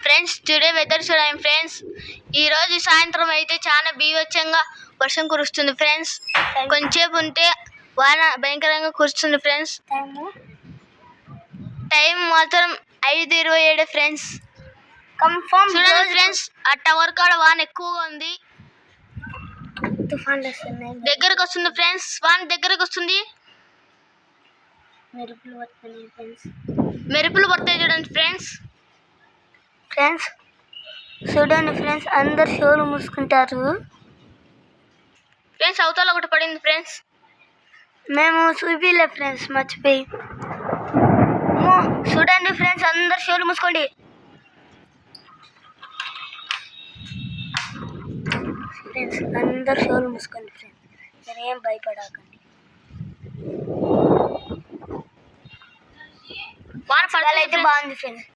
Friends today weather చూడండి friends. ఈరోజు సాయంత్రం అయితే చాలా బీభత్సంగా వర్షం కురుస్తుంది ఫ్రెండ్స్. కొంచెంసేపు ఉంటే వాన భయంకరంగా కురుస్తుంది ఫ్రెండ్స్. టైం మాత్రం 5:27 ఫ్రెండ్స్. చూడండి ఫ్రెండ్స్, ఆ టవర్ కాడ వాన ఎక్కువగా ఉంది. దగ్గరకు వస్తుంది ఫ్రెండ్స్, వాన దగ్గరకు వస్తుంది. మెరుపులు పడతాయి చూడండి ఫ్రెండ్స్. చూడండి ఫ్రెండ్స్, అందరు షోలు మూసుకుంటారు. ఫ్రెండ్స్ అవతల ఒకటి పడింది ఫ్రెండ్స్. మేము చూపిలే ఫ్రెండ్స్, మర్చిపోయి. చూడండి ఫ్రెండ్స్, అందరు షోలు మూసుకోండి. ఫ్రెండ్స్ అందరు షోలు మూసుకోండి ఫ్రెండ్స్, మీరేం భయపడకండి. వాన పడాలైతే బాగుంది ఫ్రెండ్స్.